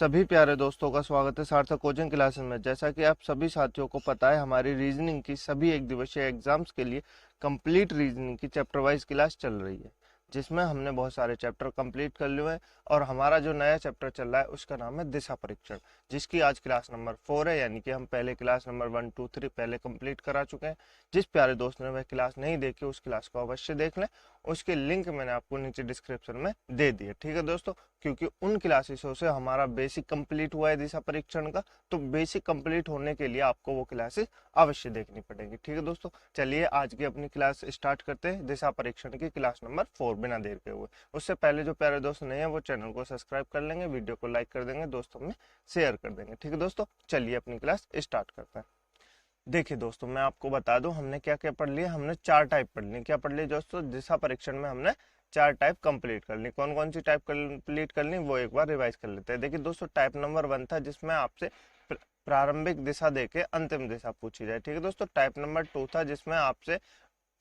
सभी प्यारे दोस्तों का स्वागत है सार्थक कोचिंग क्लासेस में। जैसा कि आप सभी साथियों को पता है, हमारी रीजनिंग की सभी एक दिवसीय एग्जाम्स के लिए कंप्लीट रीजनिंग की चैप्टर वाइज क्लास चल रही है, जिसमें हमने बहुत सारे चैप्टर कंप्लीट कर लिए हैं। और हमारा जो नया चैप्टर चल रहा है उसका नाम है दिशा परीक्षण, जिसकी आज क्लास नंबर 4 है। यानी कि हम पहले क्लास नंबर 1, 2, 3 पहले कंप्लीट करा चुके हैं। जिस प्यारे दोस्त ने वह क्लास नहीं देखी उस क्लास को अवश्य देख लें। उसके लिंक मैंने आपको नीचे डिस्क्रिप्शन में दे दिए, ठीक है दोस्तों। क्योंकि उन क्लासेसों से हमारा बेसिक कंप्लीट हुआ है दिशा परीक्षण का, तो बेसिक कंप्लीट होने के लिए आपको वो क्लासेस अवश्य देखनी पड़ेगी, ठीक है दोस्तों। चलिए आज की अपनी क्लास स्टार्ट करते हैं, दिशा परीक्षण की क्लास नंबर 4, बिना देर के हुए। उससे पहले जो प्यारे दोस्त नहीं है वो चैनल को सब्सक्राइब कर लेंगे, वीडियो को लाइक कर देंगे, दोस्तों में शेयर कर देंगे, ठीक है दोस्तों। चलिए अपनी क्लास स्टार्ट करते हैं। देखिए दोस्तों, मैं आपको बता दूं हमने क्या क्या पढ़ लिया। हमने 4 टाइप पढ़ ली। क्या पढ़ ली दोस्तों? दिशा परीक्षण में हमने 4 टाइप कंप्लीट कर ली। कौन कौन सी टाइप कंप्लीट कर ली वो एक बार रिवाइज कर लेते हैं। देखिए दोस्तों, टाइप नंबर 1 था जिसमें आपसे प्रारंभिक दिशा देके अंतिम दिशा पूछी जाए, ठीक है दोस्तों। टाइप नंबर 2 था जिसमें आपसे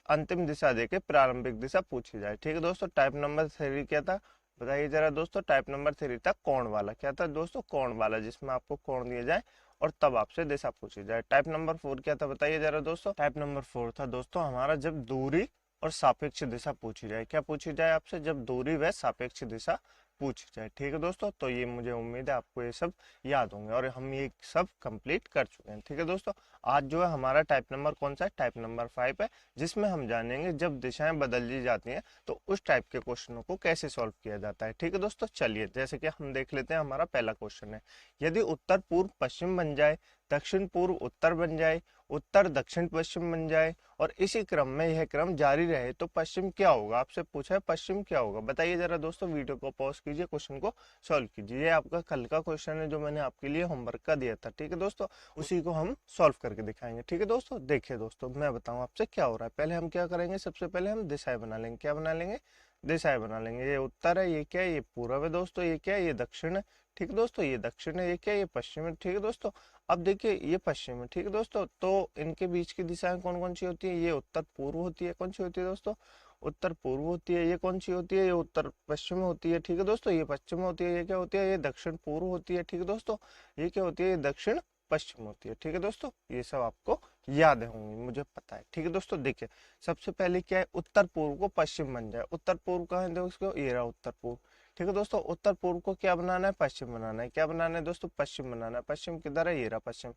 अंतिम दिशा देके प्रारंभिक दिशा पूछी जाए, ठीक है दोस्तों। टाइप नंबर 3 क्या था बताइए जरा दोस्तों? टाइप नंबर 3 था कोण वाला। क्या था दोस्तों? कोण वाला, जिसमें आपको कोण दिए जाए और तब आपसे दिशा पूछी जाए। टाइप नंबर 4 क्या था बताइए जरा दोस्तों? टाइप नंबर 4 था दोस्तों हमारा जब दूरी और सापेक्ष दिशा पूछी जाए। क्या पूछी जाए आपसे? जब दूरी व सापेक्ष दिशा पूछी जाए, ठीक है दोस्तों। तो ये मुझे उम्मीद है आपको ये सब याद होंगे और हम ये सब कंप्लीट कर चुके हैं, ठीक है दोस्तों। आज जो है हमारा टाइप नंबर कौन सा है? टाइप नंबर 5 है, जिसमें हम जानेंगे जब दिशाएं बदल दी जाती हैं तो उस टाइप के क्वेश्चनों को कैसे सॉल्व किया जाता है, ठीक है दोस्तों। चलिए जैसे कि हम देख लेते हैं, हमारा पहला क्वेश्चन है, यदि उत्तर पूर्व पश्चिम बन जाए, दक्षिण पूर्व उत्तर बन जाए, उत्तर दक्षिण पश्चिम बन जाए और इसी क्रम में यह क्रम जारी रहे तो पश्चिम क्या होगा? आपसे पूछा है पश्चिम क्या होगा, बताइए जरा दोस्तों। वीडियो को पॉज कीजिए, क्वेश्चन को सॉल्व कीजिए। ये आपका कल का क्वेश्चन है जो मैंने आपके लिए होमवर्क का दिया था, ठीक है दोस्तों। उसी को हम सॉल्व करके दिखाएंगे, ठीक है दोस्तों। देखिए दोस्तों, मैं बताऊं आपसे क्या हो रहा है। पहले हम क्या करेंगे? सबसे पहले हम दिशाएं बना लेंगे। क्या बना लेंगे? दिशाएं बना लेंगे। ये उत्तर है, ये क्या है? ये पूर्व है दोस्तों। ये क्या है? ये दक्षिण है, ठीक है दोस्तों। ये दक्षिण है। ये क्या है? ये पश्चिम है, ठीक है दोस्तों। अब देखिए ये पश्चिम है, ठीक है दोस्तों। तो इनके बीच की दिशाएं कौन कौन सी होती है? ये उत्तर पूर्व होती है। कौन सी होती है दोस्तों? उत्तर पूर्व होती है। ये कौन सी होती है? ये उत्तर पश्चिम होती है, ठीक है दोस्तों। ये पश्चिम होती है। ये क्या होती है? ये दक्षिण पूर्व होती है, ठीक है दोस्तों। ये क्या होती है? ये दक्षिण पश्चिम होती है, ठीक है दोस्तों। ये सब आपको याद होंगी, मुझे पता है, ठीक है दोस्तों। देखिए सबसे पहले क्या है? उत्तर पूर्व को पश्चिम बन जाए। उत्तर पूर्व कहाँ है दोस्तों? ये रहा उत्तर पूर्व, ठीक है दोस्तों। उत्तर पूर्व को क्या बनाना है? पश्चिम बनाना है। क्या बनाना है दोस्तों? पश्चिम बनाना है। पश्चिम किधर है? ये रहा पश्चिम।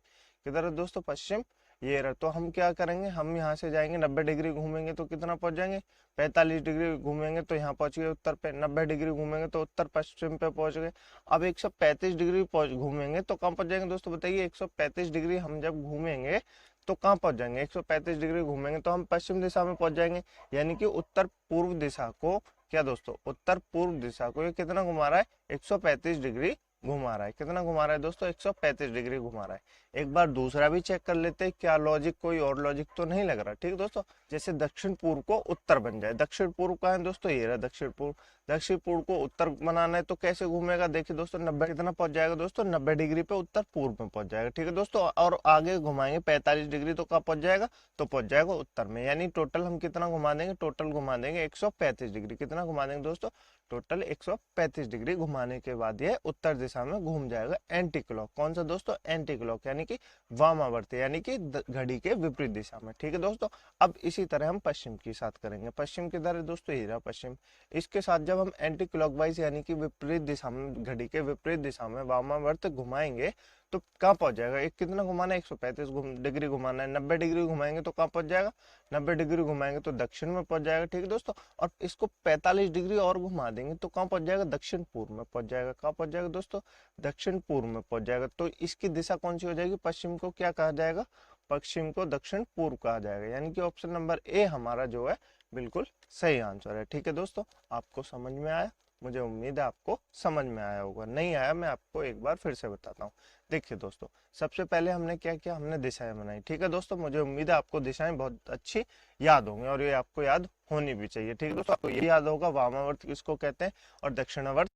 किधर है दोस्तों? पश्चिम ये रहा। तो हम क्या करेंगे? हम यहाँ से जाएंगे 90 डिग्री घूमेंगे तो कितना पहुंच जाएंगे? 45 डिग्री घूमेंगे तो यहाँ पहुंच गए उत्तर पे। 90 डिग्री घूमेंगे तो उत्तर पश्चिम पे पहुंच गए। अब 135 डिग्री घूमेंगे तो कहाँ पहुंच जाएंगे दोस्तों? बताइए 135 डिग्री हम जब घूमेंगे तो कहाँ पहुंच जाएंगे? 135 डिग्री घूमेंगे तो हम पश्चिम दिशा में पहुंच जाएंगे। यानी कि उत्तर पूर्व दिशा को क्या दोस्तों? उत्तर पूर्व दिशा को ये कितना घुमा रहा है? 135 डिग्री घुमा रहा है। कितना घुमा रहा है दोस्तों? 135 डिग्री घुमा रहा है। एक बार दूसरा भी चेक कर लेते हैं, क्या लॉजिक कोई और लॉजिक तो नहीं लग रहा, ठीक है दोस्तों। जैसे दक्षिण पूर्व को उत्तर बन जाए। दक्षिण पूर्व कहाँ है दोस्तों? ये रहा दक्षिण पूर्व। दक्षिण पूर्व को उत्तर बनाना है तो कैसे घूमेगा? देखिए दोस्तों 90 कितना पहुंच जाएगा दोस्तों? 90 डिग्री पे उत्तर पूर्व में पहुंच जाएगा, ठीक है दोस्तों। और आगे घुमाएंगे 45 डिग्री तो कहाँ पहुंच जाएगा? तो पहुंच जाएगा उत्तर में। यानी टोटल हम कितना घुमा देंगे? टोटल घुमा देंगे 135 डिग्री। कितना घुमा देंगे दोस्तों? टोटल 135 डिग्री घुमाने के बाद ये उत्तर दिशा में घूम जाएगा एंटी क्लॉक। कौन सा दोस्तों? एंटी क्लॉक, यानी कि वामावर्त, यानी कि घड़ी के विपरीत दिशा में, ठीक है दोस्तों। अब इसी तरह हम पश्चिम की साथ करेंगे। पश्चिम किधर है दोस्तों? ये रहा पश्चिम। इसके साथ जब हम एंटी क्लॉकवाइज यानी कि विपरीत दिशा में, घड़ी के विपरीत दिशा में वामावर्त घुमाएंगे तो कहाँ पहुंच जाएगा? एक कितना घुमाना है? 135 डिग्री घुमाना है। 90 डिग्री घुमाएंगे तो कहाँ पहुंच जाएगा? 90 डिग्री घुमाएंगे तो दक्षिण में पहुंच जाएगा, ठीक है दोस्तों। और इसको 45 डिग्री और घुमा देंगे तो कहाँ पहुंच जाएगा? दक्षिण पूर्व में पहुंच जाएगा। कहाँ पहुंच जाएगा दोस्तों? दक्षिण पूर्व में पहुंच जाएगा। तो इसकी दिशा कौन सी हो जाएगी? पश्चिम को क्या कहा जाएगा? पश्चिम को दक्षिण पूर्व कहा जाएगा। यानी कि ऑप्शन नंबर ए हमारा जो है बिल्कुल सही आंसर है, ठीक है दोस्तों। आपको समझ में आया? मुझे उम्मीद है आपको समझ में आया होगा। नहीं आया मैं आपको एक बार फिर से बताता हूँ। देखिए दोस्तों, सबसे पहले हमने क्या किया? हमने दिशाएं बनाई, ठीक है दोस्तों। मुझे उम्मीद है आपको दिशाएं बहुत अच्छी याद होंगी और ये आपको याद होनी भी चाहिए, ठीक है दोस्तों। आपको ये याद होगा वामावर्त किसको कहते हैं और दक्षिणावर्त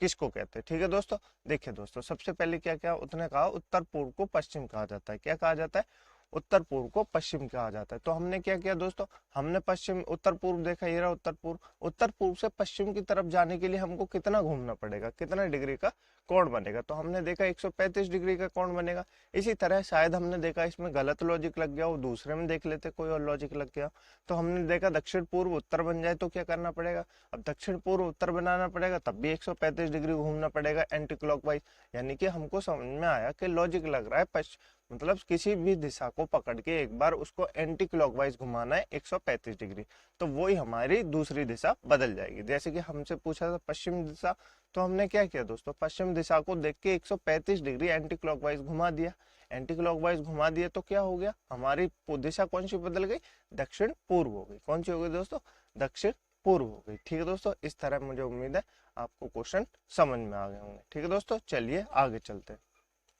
किसको कहते हैं, ठीक है दोस्तों। देखिए दोस्तों, सबसे पहले क्या क्या उसने कहा? उत्तर पूर्व को पश्चिम कहा जाता है। क्या कहा जाता है? उत्तर पूर्व को पश्चिम कहा जाता है। तो हमने क्या किया दोस्तों, हमने पश्चिम उत्तर पूर्व देखा, ये रहा उत्तर पूर्व। उत्तर पूर्व से पश्चिम की तरफ जाने के लिए हमको कितना घूमना पड़ेगा, कितना डिग्री का कोण बनेगा, तो हमने देखा 135 डिग्री का कोण बनेगा। इसी तरह शायद हमने देखा इसमें गलत लॉजिक लग गया हो, दूसरे में देख लेते कोई और लॉजिक लग गया। तो हमने देखा दक्षिण पूर्व उत्तर बन जाए तो क्या करना पड़ेगा, अब दक्षिण पूर्व उत्तर बनाना पड़ेगा, तब भी 135 डिग्री घूमना पड़ेगा एंटी क्लॉकवाइज। यानी कि हमको समझ में आया कि लॉजिक लग रहा है मतलब किसी भी दिशा को पकड़ के एक बार उसको एंटी क्लॉकवाइज घुमाना है 135 डिग्री, तो वही हमारी दूसरी दिशा बदल जाएगी। जैसे कि हमसे पूछा था पश्चिम दिशा, तो हमने क्या किया दोस्तों, पश्चिम दिशा को देख के 135 डिग्री एंटी क्लॉकवाइज घुमा दिया। एंटी क्लॉकवाइज घुमा दिया तो क्या हो गया, हमारी दिशा कौन सी बदल गई, दक्षिण पूर्व हो गई। कौन सी हो गई दोस्तों, दक्षिण पूर्व हो गई। ठीक है दोस्तों, इस तरह मुझे उम्मीद है आपको क्वेश्चन समझ में आ गए होंगे। ठीक है दोस्तों, चलिए आगे चलते हैं।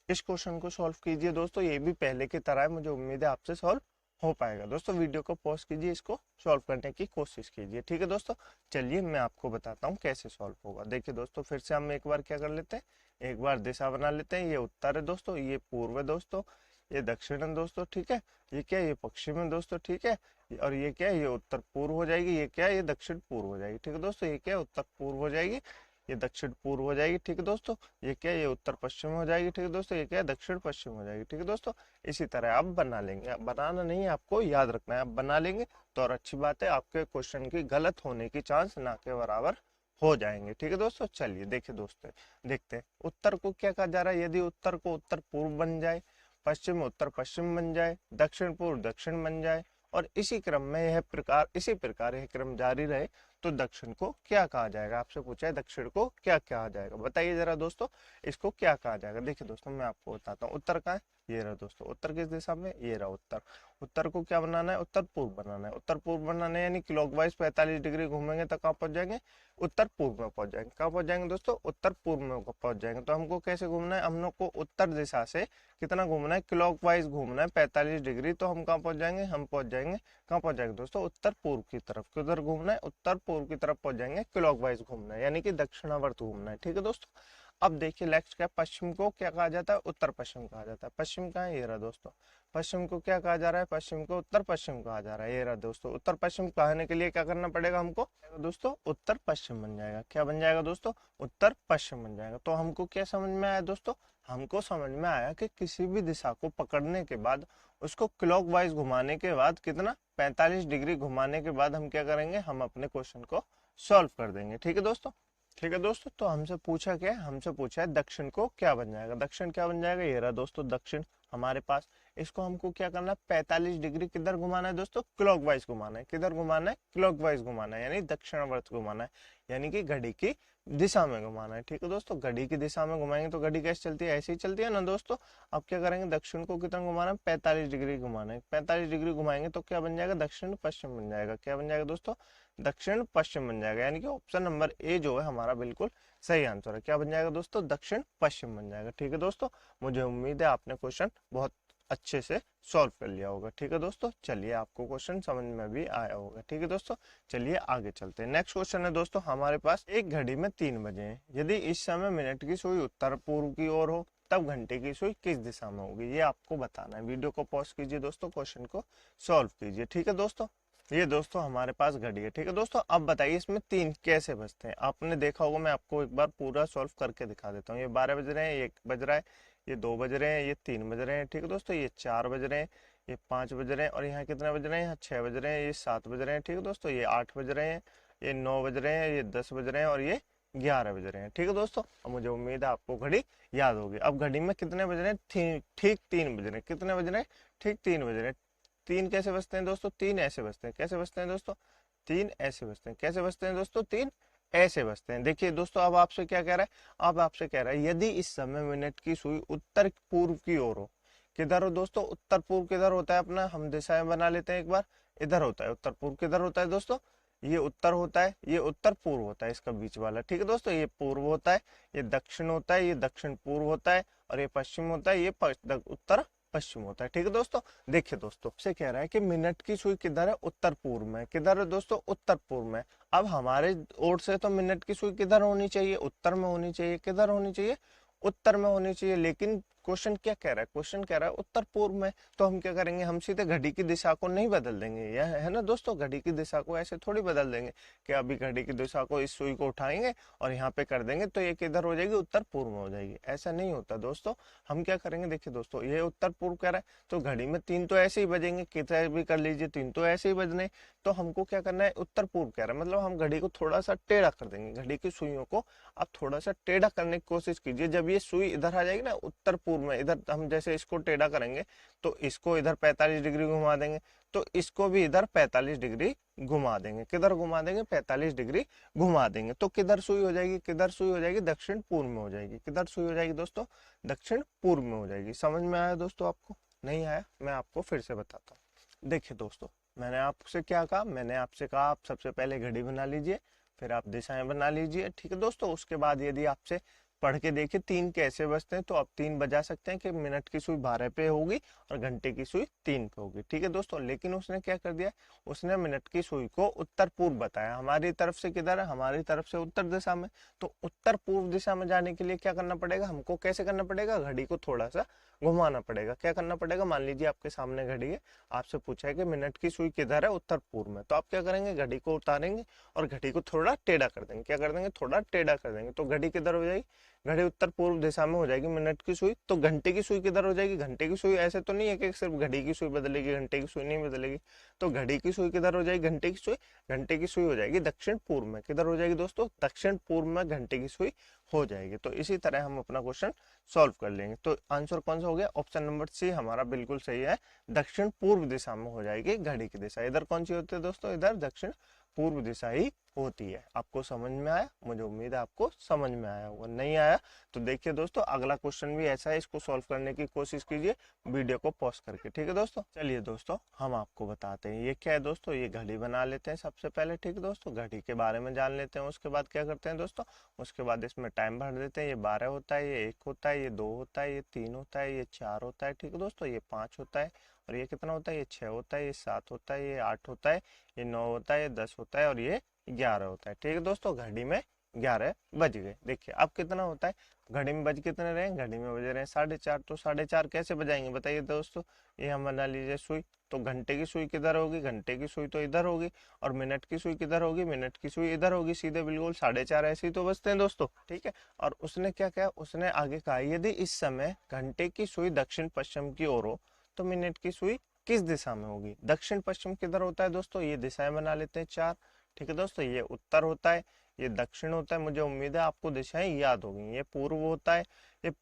इस क्वेश्चन को सॉल्व कीजिए दोस्तों, ये भी पहले की तरह है, मुझे उम्मीद है आपसे सॉल्व हो पाएगा। दोस्तों वीडियो को पॉज कीजिए, इसको सॉल्व करने की कोशिश कीजिए। ठीक है दोस्तों, चलिए मैं आपको बताता हूँ कैसे सॉल्व होगा। देखिए दोस्तों, फिर से हम एक बार क्या कर लेते हैं, एक बार दिशा बना लेते हैं। ये उत्तर है दोस्तों, ये पूर्व है दोस्तों, ये दक्षिण है दोस्तों, ठीक है, ये क्या है, ये पश्चिम है दोस्तों, ठीक है, और ये क्या है, ये उत्तर पूर्व हो जाएगी, ये क्या है, ये दक्षिण पूर्व हो जाएगी। ठीक है दोस्तों, ये क्या है, उत्तर पूर्व हो जाएगी, ये दक्षिण पूर्व हो जाएगी। ठीक है दोस्तों, ये क्या है, ये उत्तर पश्चिम हो जाएगी। ठीक है दोस्तों, ये क्या है, दक्षिण पश्चिम हो जाएगी। ठीक है दोस्तों, इसी तरह आप बना लेंगे, आप बनाना नहीं है, आपको याद रखना है, आप बना लेंगे तो और अच्छी बात है, आपके क्वेश्चन की गलत होने की चांस ना के बराबर हो जाएंगे। ठीक है दोस्तों, चलिए देखिए दोस्तों, देखते हैं उत्तर को क्या कहा जा रहा है। यदि उत्तर को उत्तर पूर्व बन जाए, पश्चिम उत्तर पश्चिम बन जाए, दक्षिण पूर्व दक्षिण बन जाए, और इसी क्रम में इसी प्रकार यह क्रम जारी रहे, तो दक्षिण को क्या कहा जाएगा। आपसे पूछा है दक्षिण को क्या कहा जाएगा, बताइए जरा दोस्तों, इसको क्या कहा जाएगा। देखिए दोस्तों, मैं आपको बताता हूँ। उत्तर कहाँ है, ये रहा दोस्तों, उत्तर किस दिशा में, ये रहा उत्तर। उत्तर को क्या बनाना है, उत्तर पूर्व बनाना है। उत्तर पूर्व बनाना है यानी क्लॉकवाइज 45 डिग्री घूमेंगे तो कहाँ पहुंच जाएंगे, उत्तर पूर्व में पहुंच जाएंगे। कहाँ पहुंच जाएंगे दोस्तों, उत्तर पूर्व में पहुंच जाएंगे। तो हमको कैसे घूमना है, हम लोग को उत्तर दिशा से कितना घूमना है, क्लॉकवाइज घूमना है 45 डिग्री। तो हम कहाँ पहुंच जाएंगे, हम पहुंच जाएंगे, कहाँ पहुंच जाएंगे दोस्तों, उत्तर पूर्व की तरफ। किधर घूमना है, उत्तर पूर्व की तरफ पहुंच जाएंगे, क्लॉकवाइज घूमना है यानी कि दक्षिणावर्त घूमना है। ठीक है दोस्तों, अब देखिए नेक्स्ट क्या, पश्चिम को क्या कहा जाता है, उत्तर पश्चिम कहा जाता है। पश्चिम कहाँ है, ये रहा दोस्तों, पश्चिम को क्या कहा जा रहा है, पश्चिम को उत्तर पश्चिम कहा जा रहा है। ये रहा दोस्तों, उत्तर पश्चिम कहने के लिए क्या करना पड़ेगा हमको दोस्तों, उत्तर पश्चिम बन जाएगा। क्या बन जाएगा दोस्तों, उत्तर पश्चिम बन जाएगा। तो हमको क्या समझ में आया दोस्तों, हमको समझ में आया कि किसी भी दिशा को पकड़ने के बाद उसको क्लॉकवाइज घुमाने के बाद कितना 45 डिग्री घुमाने के बाद हम क्या करेंगे, हम अपने क्वेश्चन को सॉल्व कर देंगे। ठीक है दोस्तों, ठीक है दोस्तों, तो हमसे पूछा क्या है, हमसे पूछा है दक्षिण को क्या बन जाएगा। दक्षिण क्या बन जाएगा, ये रहा दोस्तों दक्षिण हमारे पास। इसको हमको क्या करना है, 45 डिग्री किधर घुमाना है दोस्तों, क्लॉकवाइज घुमाना है। किधर घुमाना है, क्लॉकवाइज घुमाना है यानी दक्षिणावर्त घुमाना है, यानी कि घड़ी की दिशा में घुमाना है। ठीक है दोस्तों, घड़ी की दिशा में घुमाएंगे तो घड़ी कैसे चलती है, ऐसे ही चलती है ना दोस्तों। अब क्या करेंगे, दक्षिण को कितना घुमाना है, 45 डिग्री घुमाना है। 45 डिग्री घुमाएंगे तो क्या बन जाएगा, दक्षिण पश्चिम बन जाएगा। क्या बन जाएगा दोस्तों, दक्षिण पश्चिम बन जाएगा, यानी कि ऑप्शन नंबर ए जो है हमारा बिल्कुल सही आंसर है। क्या बन जाएगा दोस्तों, दक्षिण पश्चिम बन जाएगा। ठीक है दोस्तों, मुझे उम्मीद है आपने क्वेश्चन बहुत अच्छे से सॉल्व कर लिया होगा। ठीक है दोस्तों, चलिए आपको क्वेश्चन समझ में भी आया होगा। ठीक है दोस्तों, चलिए आगे चलते हैं। नेक्स्ट क्वेश्चन है दोस्तों हमारे पास, एक घड़ी में 3 बजे हैं, यदि इस समय मिनट की सुई उत्तर पूर्व की ओर हो, तब घंटे की सुई किस दिशा में होगी, ये आपको बताना है। वीडियो को पॉज कीजिए दोस्तों, क्वेश्चन को सॉल्व कीजिए। ठीक है दोस्तों, ये दोस्तों हमारे पास घड़ी है। ठीक है दोस्तों, अब बताइए इसमें 3 कैसे बजते हैं। आपने देखा होगा, मैं आपको एक बार पूरा सॉल्व करके दिखा देता हूँ। ये 12 बज रहे हैं, ये 1 बज रहा है, ये 2 बज रहे हैं, ये 3 बज रहे हैं। ठीक है दोस्तों, ये 4 बज रहे हैं, ये 5 बज रहे हैं, और यहाँ कितने बज रहे हैं, यहाँ 6 बज रहे हैं, ये 7 बज रहे हैं। ठीक है दोस्तों, ये 8 बज रहे हैं, ये 9 बज रहे हैं, ये 10 बज रहे हैं, और ये 11 बज रहे हैं। ठीक है दोस्तों, अब मुझे उम्मीद है आपको घड़ी याद होगी। अब घड़ी में कितने बज रहे हैं, ठीक 3 बज रहे हैं। कितने बज रहे हैं, ठीक 3 बज रहे हैं। 3 कैसे बजते हैं दोस्तों, 3 ऐसे बजते हैं। कैसे बजते हैं दोस्तों, 3 ऐसे बजते हैं। कैसे बजते हैं दोस्तों, 3 ऐसे बजते हैं। देखिए दोस्तों, अब आपसे क्या कह रहा है, अब आपसे कह रहा है यदि इस समय मिनट की सुई उत्तर पूर्व की ओर हो। किधर हो दोस्तों, उत्तर पूर्व किधर होता है अपना, हम दिशाएं बना लेते हैं एक बार। इधर होता है उत्तर पूर्व, किधर होता है दोस्तों, ये उत्तर होता है, ये उत्तर पूर्व होता है, इसका बीच वाला। ठीक है दोस्तों, ये पूर्व होता है, ये दक्षिण होता है, ये दक्षिण पूर्व होता है, और ये पश्चिम होता है, ये उत्तर पश्चिम होता है। ठीक है दोस्तों, देखिए दोस्तों से कह रहा है कि मिनट की सुई किधर है, उत्तर पूर्व में। किधर है दोस्तों, उत्तर पूर्व में। अब हमारे ओर से तो मिनट की सुई किधर होनी चाहिए, उत्तर में होनी चाहिए। किधर होनी चाहिए, उत्तर में होनी चाहिए। लेकिन क्वेश्चन क्या कह रहा है, क्वेश्चन कह रहा है उत्तर पूर्व में, तो हम क्या करेंगे, हम सीधे घड़ी की दिशा को नहीं बदल देंगे, यह है ना दोस्तों, घड़ी की दिशा को ऐसे थोड़ी बदल देंगे कि अभी घड़ी की दिशा को इस सुई को उठाएंगे और यहाँ पे कर देंगे तो ये किधर हो जाएगी, उत्तर पूर्व में हो जाएगी। ऐसा नहीं होता दोस्तों। हम क्या करेंगे, देखिए दोस्तों, ये उत्तर पूर्व कह रहा है तो घड़ी में 3 तो ऐसे ही बजेंगे, कितना भी कर लीजिए 3 तो ऐसे ही बजने। तो हमको क्या करना है, उत्तर पूर्व कह रहा है मतलब हम घड़ी को थोड़ा सा टेढ़ा कर देंगे, घड़ी की सुइयों को आप थोड़ा सा टेढ़ा करने की कोशिश कीजिए। जब ये सुई इधर आ जाएगी ना उत्तर पूर्व में, इधर हम जैसे इसको टेढ़ा करेंगे तो इसको इधर 45 डिग्री घुमा देंगे, तो इसको भी इधर 45 डिग्री घुमा देंगे। किधर घुमा देंगे, 45 डिग्री घुमा देंगे। तो किधर सुई हो जाएगी, किधर सुई हो जाएगी, दक्षिण पूर्व में हो जाएगी। किधर सुई हो जाएगी दोस्तों, दक्षिण पूर्व में हो जाएगी। समझ में आया दोस्तों आपको? नहीं आया, मैं आपको फिर से बताता हूँ। देखिए दोस्तों, मैंने आपसे क्या कहा, मैंने आपसे कहा आप सबसे पहले घड़ी बना लीजिए, फिर आप दिशाएं बना लीजिए, ठीक है दोस्तों। उसके बाद यदि आपसे पढ़ के देखिए 3 कैसे बजते हैं, तो आप 3 बजा सकते हैं कि मिनट की सुई 12 पे होगी और घंटे की सुई 3 पे होगी, ठीक है दोस्तों। लेकिन उसने क्या कर दिया, उसने मिनट की सुई को उत्तर पूर्व बताया। हमारी तरफ से किधर है, हमारी तरफ से उत्तर दिशा में। तो उत्तर पूर्व दिशा में जाने के लिए क्या करना पड़ेगा, हमको कैसे करना पड़ेगा, घड़ी को थोड़ा सा घुमाना पड़ेगा। क्या करना पड़ेगा, मान लीजिए आपके सामने घड़ी है, आपसे पूछा है कि मिनट की सुई किधर है, उत्तर पूर्व में। तो आप क्या करेंगे, घड़ी को उतारेंगे और घड़ी को थोड़ा टेढ़ा कर देंगे। क्या कर देंगे, थोड़ा टेढ़ा कर देंगे, तो घड़ी किधर हो जाएगी, घड़ी उत्तर पूर्व दिशा में हो जाएगी। मिनट की सुई, तो घंटे की सुई किधर हो जाएगी, घंटे की सुई ऐसे तो नहीं है कि सिर्फ घड़ी की सुई बदलेगी, घंटे की सुई नहीं बदलेगी। तो घड़ी की सुई किधर हो जाएगी, घंटे की सुई, घंटे की सुई हो जाएगी दक्षिण पूर्व में। किधर हो जाएगी दोस्तों, दक्षिण पूर्व में घंटे की सुई हो जाएगी। तो इसी तरह हम अपना क्वेश्चन सॉल्व कर लेंगे। तो आंसर कौन सा हो गया, ऑप्शन नंबर सी हमारा बिल्कुल सही है, दक्षिण पूर्व दिशा में हो जाएगी घड़ी की दिशा। इधर कौन सी होती है दोस्तों, इधर दक्षिण पूर्व दिशा ही होती है। आपको समझ में आया, मुझे उम्मीद है आपको समझ में आया होगा। नहीं आया तो देखिए दोस्तों, अगला क्वेश्चन भी ऐसा है, इसको सॉल्व करने की कोशिश कीजिए वीडियो को पॉज करके, ठीक है दोस्तों। चलिए दोस्तों, हम आपको बताते हैं ये क्या है दोस्तों। ये घड़ी बना लेते हैं सबसे पहले, ठीक है दोस्तों, घड़ी के बारे में जान लेते हैं। उसके बाद क्या करते हैं दोस्तों, उसके बाद इसमें टाइम भर देते हैं। ये 12 होता है, ये 1 होता है, ये 2 होता है, ये 3 होता है, ये 4 होता है, ठीक है दोस्तों, ये 5 होता है, और ये कितना होता है, ये 6 होता है, ये 7 होता है, ये 8 होता है, ये 9 होता है, ये 10 होता है, और ये 11 होता है, ठीक है दोस्तों। घड़ी में 11 बज गए। देखिए अब कितना होता है, घड़ी में बज कितने रहे, घड़ी में बज रहे हैं 4:30। तो 4:30 कैसे बजाएंगे बताइए दोस्तों। ये हम बना लीजिए सुई, तो घंटे की सुई किधर होगी, घंटे की सुई तो इधर होगी, और मिनट की सुई किधर होगी, मिनट की सुई इधर होगी, सीधे बिल्कुल 4:30 ऐसे ही तो बजते हैं दोस्तों, ठीक है। और उसने क्या कहा, उसने आगे कहा यदि इस समय घंटे की सुई दक्षिण पश्चिम की ओर हो तो मिनट की सुई किस दिशा में होगी। दक्षिण पश्चिम किधर होता है दोस्तों, ये दिशाएं बना लेते हैं 4, ठीक है दोस्तों। ये उत्तर होता है, ये दक्षिण होता है, मुझे उम्मीद है आपको दिशाएं याद होगी। ये पूर्व होता है, ये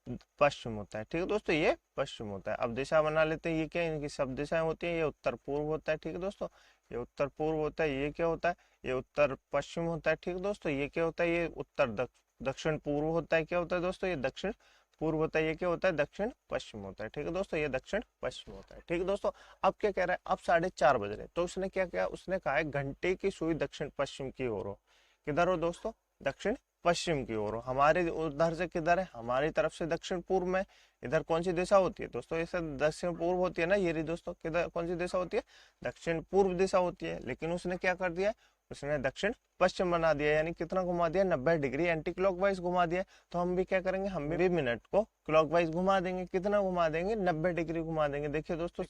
पश्चिम होता है, ठीक है दोस्तों, ये पश्चिम होता है। अब दिशा बना लेते हैं, ये क्या है, इनकी सब दिशाएं होती हैं। ये उत्तर पूर्व होता है, ठीक है दोस्तों, ये उत्तर पूर्व होता है। ये क्या होता है, ये उत्तर पश्चिम होता है, ठीक है दोस्तों। ये क्या होता है, ये उत्तर दक्षिण पूर्व होता है। क्या होता है दोस्तों, ये दक्षिण पूर्व होता है। ये क्या होता है, दक्षिण पश्चिम होता है, ठीक है दोस्तों, ये दक्षिण पश्चिम होता है, ठीक है दोस्तों। अब क्या कह रहा है, अब 4:30 बज रहे, तो उसने क्या किया, उसने कहा है घंटे की सुई दक्षिण पश्चिम की ओर हो। किधर हो दोस्तों, दक्षिण पश्चिम की ओर हो। हमारे उधर से किधर है, हमारी तरफ से दक्षिण पूर्व में। इधर कौन सी दिशा होती है दोस्तों, ऐसे दक्षिण पूर्व होती है ना, ये रही दोस्तों। किधर कौन सी दिशा होती है, दक्षिण पूर्व दिशा होती है। लेकिन उसने क्या कर दिया, उसने दक्षिण पश्चिम बना दिया, यानी कितना घुमा दिया, 90 डिग्री एंटी क्लॉकवाइज घुमा दिया। तो हम भी क्या करेंगे, हम भी मिनट को क्लॉकवाइज घुमा देंगे। कितना घुमा देंगे, 90 डिग्री घुमा देंगे। देखिए दोस्तों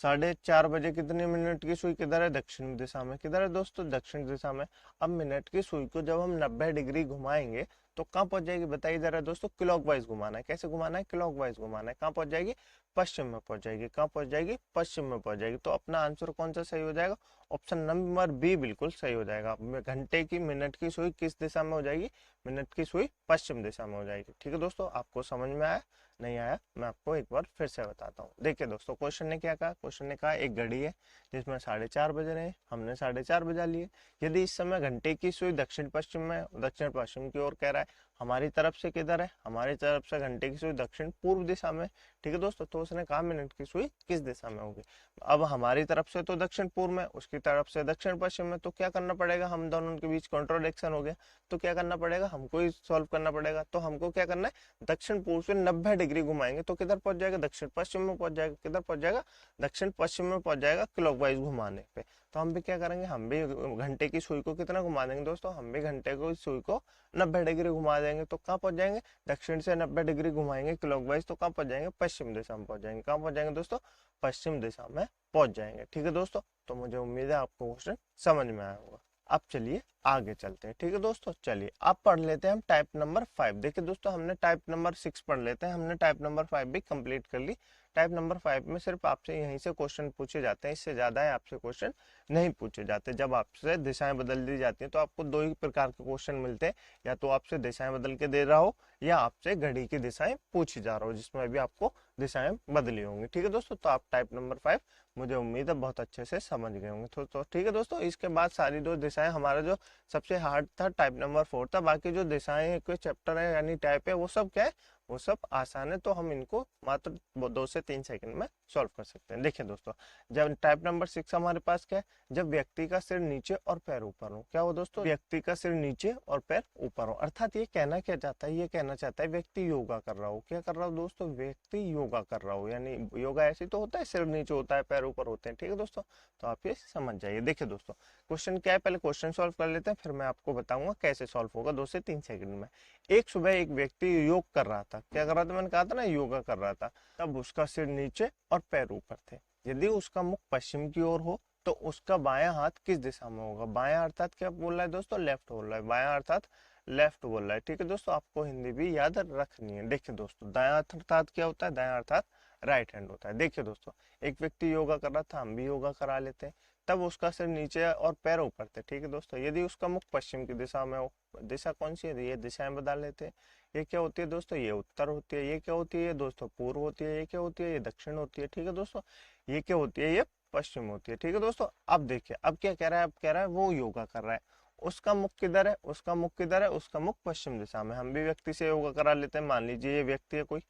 4:30 बजे कितने मिनट की सुई किधर है, दक्षिण दिशा में। किधर है दोस्तों, दक्षिण दिशा में। अब मिनट की सुई को जब हम 90 डिग्री घुमाएंगे तो कहाँ पहुंच जाएगी बताइए जरा दोस्तों, क्लॉकवाइज घुमाना है। कैसे घुमाना है, क्लॉकवाइज घुमाना है। कहाँ पहुंच जाएगी, पश्चिम में पहुंच जाएगी। कहाँ पहुंच जाएगी, पश्चिम में पहुंच जाएगी। तो अपना आंसर कौन सा सही हो जाएगा, ऑप्शन नंबर बी बिल्कुल सही हो जाएगा। घंटे की मिनट की सुई किस दिशा में हो जाएगी, मिनट की सुई पश्चिम दिशा में हो जाएगी, ठीक है दोस्तों। आपको समझ में आया, नहीं आया मैं आपको एक बार फिर से बताता हूँ। देखिए दोस्तों, क्वेश्चन ने क्या कहा, क्वेश्चन ने कहा एक घड़ी है जिसमें 4:30 बज रहे हैं, हमने 4:30 बजा लिए। यदि इस समय घंटे की सुई दक्षिण पश्चिम में, दक्षिण पश्चिम की ओर कह रहा है, हमारी तरफ से किधर है, हमारी तरफ से घंटे की सुई दक्षिण पूर्व दिशा में, ठीक है दोस्तों। तो उसने कहा मिनट की सुई किस दिशा में होगी। अब हमारी तरफ से तो दक्षिण पूर्व में, उसकी तरफ से दक्षिण पश्चिम में, तो क्या करना पड़ेगा, हम दोनों के बीच कॉन्ट्रोडिक्शन हो गया। तो क्या करना पड़ेगा, हमको ही सॉल्व करना पड़ेगा। तो हमको क्या करना है, दक्षिण पूर्व से 90 डिग्री घुमाएंगे तो किधर पहुंच जाएगा, दक्षिण पश्चिम में पहुंच जाएगा। किधर पहुंच जाएगा, दक्षिण पश्चिम में पहुंच जाएगा क्लॉकवाइज घुमाने पे। तो हम भी क्या करेंगे, हम भी घंटे की सुई को कितना घुमा देंगे दोस्तों, हम भी घंटे को सुई को 90 डिग्री घुमा देंगे। तो कहाँ पहुंच जाएंगे, दक्षिण से 90 डिग्री घुमाएंगे क्लॉकवाइज तो कहाँ पहुंच जाएंगे, पश्चिम दिशा में पहुंच जाएंगे। कहाँ पहुंच जाएंगे दोस्तों, पश्चिम दिशा में पहुंच जाएंगे। ठीक है दोस्तों, तो मुझे उम्मीद है आपको क्वेश्चन समझ में आया होगा। अब चलिए आगे चलते हैं। ठीक है दोस्तों, चलिए अब पढ़ लेते हैं हम टाइप नंबर 5। देखिए दोस्तों, हमने टाइप नंबर 6 पढ़ लेते हैं, हमने टाइप नंबर 5 भी कंप्लीट कर ली। टाइप नंबर 5 में सिर्फ आपसे यहीं से क्वेश्चन पूछे जाते हैं, इससे ज्यादा है आपसे क्वेश्चन नहीं पूछे जाते। जब आपसे दिशाएं बदल दी जाती हैं तो आपको दो ही प्रकार के क्वेश्चन मिलते हैं, या तो आपसे दिशाएं बदल के दे रहा हो या आपसे घड़ी की दिशाएं पूछी जा रहा हो, जिसमें अभी आपको दिशाएं बदली होंगी। ठीक है दोस्तों, तो आप टाइप नंबर 5 मुझे उम्मीद है बहुत अच्छे से समझ गए होंगे। तो ठीक है दोस्तों, इसके बाद सारी दो दिशाएं, हमारा जो सबसे हार्ड था टाइप नंबर 4 था, बाकी जो दिशाएं कोई चैप्टर है यानी टाइप है वो सब क्या है, वो सब आसान है। तो हम इनको मात्र 2 से 3 सेकंड में सॉल्व कर सकते हैं। देखिए दोस्तों, जब टाइप नंबर 6 हमारे पास क्या है, जब व्यक्ति का सिर नीचे और पैर ऊपर हो। क्या हो दोस्तों, व्यक्ति का सिर नीचे और पैर ऊपर हो। अर्थात ये कहना क्या चाहता है, ये कहना चाहता है व्यक्ति योगा कर रहा हो। क्या कर रहा हो दोस्तों, व्यक्ति योगा कर रहा हो, यानी योगा ऐसे तो होता है, सिर नीचे होता है पैर ऊपर होते हैं। ठीक है दोस्तों, तो आप ये समझ जाइए। देखिए दोस्तों, क्वेश्चन क्या है, पहले क्वेश्चन सॉल्व कर लेते हैं, फिर मैं आपको बताऊंगा कैसे सॉल्व होगा 2 से 3 सेकंड में। एक सुबह एक व्यक्ति योग कर रहा था। क्या कर रहा था, मैंने कहा था ना योगा कर रहा था। तब उसका सिर नीचे और पैर ऊपर थे। यदि उसका मुख पश्चिम की ओर हो तो उसका बायां हाथ किस दिशा में होगा। बायां अर्थात क्या बोल रहा है दोस्तों, लेफ्ट बोल रहा है। बायां अर्थात लेफ्ट बोल रहा है। ठीक है दोस्तों, आपको हिंदी भी याद रखनी है। देखिए दोस्तों, दायां अर्थात क्या होता है, दायां अर्थात राइट हैंड होता है। देखिए दोस्तों, एक व्यक्ति योगा कर रहा था, हम भी योगा करा लेते हैं। तब उसका सिर नीचे और पैर ऊपर थे। ठीक है दोस्तों, यदि उसका मुख पश्चिम की दिशा में हो, दिशा कौन सी है, ये दिशाएं बदल लेते हैं। ये क्या होती है दोस्तों, ये उत्तर होती है। ये क्या होती है, ये दोस्तों पूर्व होती है। ये क्या होती है, ये दक्षिण होती है। ठीक है दोस्तों, ये क्या होती है, ये पश्चिम होती है। ठीक है दोस्तों, अब देखिए अब क्या कह रहा है, अब कह रहा है वो योगा कर रहा है। उसका मुख किधर है, उसका मुख किधर है, उसका मुख पश्चिम दिशा में। हम भी व्यक्ति से योगा करा लेते हैं। मान लीजिए ये व्यक्ति है कोई,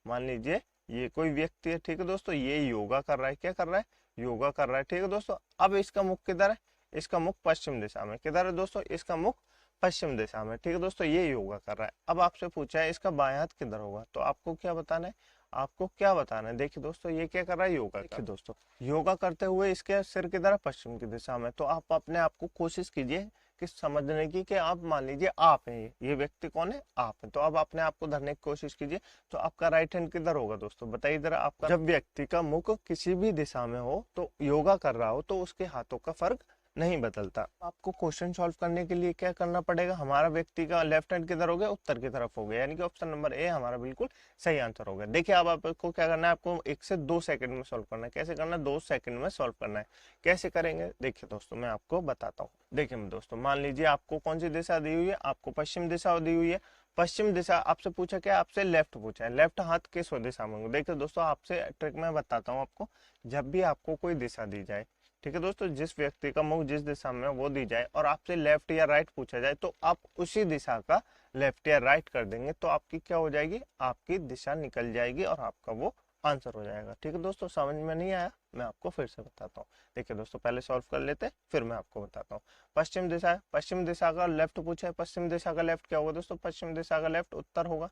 मान लीजिए ये कोई व्यक्ति है। ठीक है दोस्तों, ये योगा कर रहा है। क्या कर रहा है, योगा कर रहा है। ठीक है दोस्तों, अब इसका मुख किधर है, इसका मुख पश्चिम दिशा में। किधर है दोस्तों, इसका मुख पश्चिम दिशा में। ठीक है दोस्तों, ये योगा कर रहा है। अब आपसे पूछा है इसका बायां हाथ किधर होगा, तो आपको क्या बताना है, आपको क्या बताना है। देखिए दोस्तों, ये क्या कर रहा है, योगा। देखिए दोस्तों, योगा करते हुए इसके सिर किधर है, पश्चिम की दिशा में। तो आप अपने आप को कोशिश कीजिए कि समझने की, कि आप मान लीजिए आप हैं, ये व्यक्ति कौन है, आप हैं। तो अब अपने आप को धरने की कोशिश कीजिए। तो आपका राइट हैंड किधर होगा दोस्तों, बताइए जरा आपका। जब व्यक्ति का मुख किसी भी दिशा में हो तो योगा कर रहा हो तो उसके हाथों का फर्क नहीं बदलता। आपको क्वेश्चन सॉल्व करने के लिए क्या करना पड़ेगा, हमारा व्यक्ति का लेफ्ट हैंड किधर हो गया, उत्तर की तरफ हो गया, यानी कि ऑप्शन नंबर ए हमारा बिल्कुल सही आंसर हो गया। देखिए अब आपको क्या करना है, आपको 1 से 2 सेकंड में सॉल्व करना है। कैसे करना है, 2 सेकंड में सॉल्व करना है। कैसे करेंगे, देखिए दोस्तों मैं आपको बताता हूँ। देखिए दोस्तों, मान लीजिए आपको कौन सी दिशा दी हुई है, आपको पश्चिम दिशा दी हुई है। पश्चिम दिशा आपसे पूछा क्या, आपसे लेफ्ट पूछा है। लेफ्ट हाथ किस दिशा में होगा। देखिए दोस्तों, आपसे ट्रिक मैं बताता हूँ आपको। जब भी आपको कोई दिशा दी जाए, ठीक है दोस्तों, जिस व्यक्ति का मुख जिस दिशा में वो दी जाए और आपसे लेफ्ट या राइट पूछा जाए, तो आप उसी दिशा का लेफ्ट या राइट कर देंगे तो आपकी क्या हो जाएगी, आपकी दिशा निकल जाएगी और आपका वो आंसर हो जाएगा। ठीक है दोस्तों, समझ में नहीं आया, मैं आपको फिर से बताता हूँ। देखिए दोस्तों, पहले सॉल्व कर लेते हैं फिर मैं आपको बताता हूँ। पश्चिम दिशा है, पश्चिम दिशा का लेफ्ट पूछा है। पश्चिम दिशा का लेफ्ट क्या होगा दोस्तों, पश्चिम दिशा का लेफ्ट उत्तर होगा।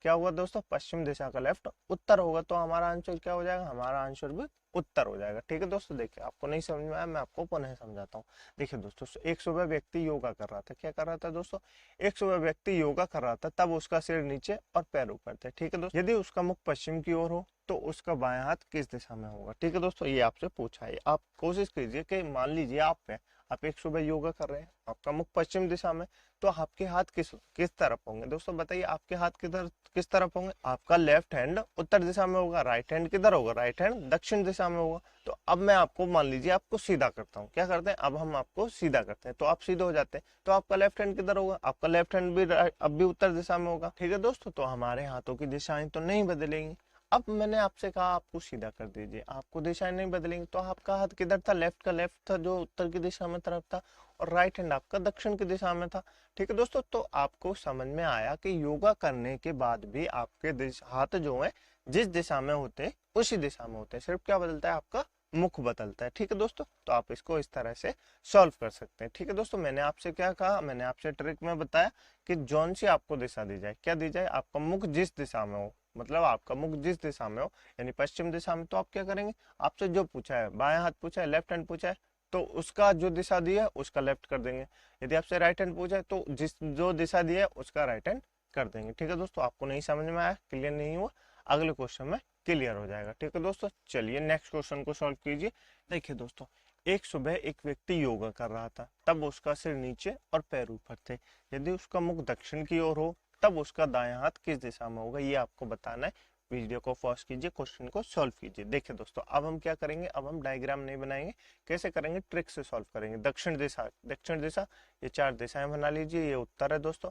क्या होगा दोस्तों, पश्चिम दिशा का लेफ्ट उत्तर होगा। तो हमारा आंसर क्या हो जाएगा, हमारा आंसर भी उत्तर हो जाएगा। ठीक है दोस्तों, देखिए आपको नहीं समझ में आया, मैं आपको पुनः समझाता हूँ। देखिए दोस्तों, एक सुबह व्यक्ति योगा कर रहा था। क्या कर रहा था दोस्तों, एक सुबह व्यक्ति योगा कर रहा था। तब उसका सिर नीचे और पैर ऊपर थे। ठीक है दोस्तों, यदि उसका मुख पश्चिम की ओर हो तो उसका बायां हाथ किस दिशा में होगा। ठीक है दोस्तों, ये आपसे पूछा है। आप कोशिश कीजिए कि मान लीजिए आप एक सुबह योगा कर रहे हैं, आपका मुख पश्चिम दिशा में, तो आपके हाथ किस तरफ होंगे दोस्तों, बताइए आपके हाथ किस तरफ होंगे। आपका लेफ्ट हैंड उत्तर दिशा में होगा, राइट हैंड किधर होगा, राइट हैंड दक्षिण दिशा में होगा। तो अब मैं आपको मान लीजिए आपको सीधा करता हूँ। क्या करते हैं, अब हम आपको सीधा करते हैं तो आप सीधे हो जाते हैं। तो आपका लेफ्ट हैंड किधर होगा, आपका लेफ्ट हैंड भी अब भी उत्तर दिशा में होगा। ठीक है दोस्तों, तो हमारे हाथों की दिशाएं तो नहीं बदलेंगी। अब मैंने आपसे कहा आपको सीधा कर दीजिए, आपको दिशाएं नहीं बदलेंगी। तो आपका हाथ किधर था, लेफ्ट का लेफ्ट था जो उत्तर की दिशा में तरफ था, और राइट हैंड आपका दक्षिण की दिशा में था। ठीक है दोस्तों, तो आपको समझ में आया कि योगा करने के बाद भी आपके हाथ जो है जिस दिशा में होते हैं उसी दिशा में होते हैं, सिर्फ क्या बदलता है, आपका मुख बदलता है। ठीक है दोस्तों, तो आप इसको इस तरह से सॉल्व कर सकते हैं। ठीक है दोस्तों, मैंने आपसे क्या कहा, मैंने आपसे ट्रिक में बताया कि जौन सी आपको दिशा दी जाए, क्या दी जाए, आपका मुख जिस दिशा में हो मतलब आपका मुख जिस दिशा में हो, यानी पश्चिम दिशा में, तो आप क्या करेंगे, आपसे जो पूछा है बाएं हाथ पूछा है, लेफ्ट हैंड पूछा है, तो उसका जो दिशा दिया है उसका लेफ्ट कर देंगे। यदि आपसे राइट हैंड पूछा है तो जिस जो दिशा दिया है उसका राइट हैंड कर देंगे। ठीक है दोस्तों, आपको नहीं समझ में आया, क्लियर नहीं हुआ, अगले क्वेश्चन में क्लियर हो जाएगा। ठीक है दोस्तों, चलिए नेक्स्ट क्वेश्चन को सॉल्व कीजिए। देखिए दोस्तों, एक सुबह एक व्यक्ति योगा कर रहा था, तब उसका सिर नीचे और पैर ऊपर थे। यदि उसका मुख दक्षिण की ओर हो तब उसका दायां हाथ किस दिशा में होगा, ये आपको बताना है। वीडियो को पॉज कीजिए, क्वेश्चन को सॉल्व कीजिए। देखिए दोस्तों, अब हम क्या करेंगे, अब हम डायग्राम नहीं बनाएंगे, कैसे करेंगे, ट्रिक से सॉल्व करेंगे। दक्षिण दिशा, दक्षिण दिशा, ये चार दिशाएं बना लीजिए। ये उत्तर है दोस्तों,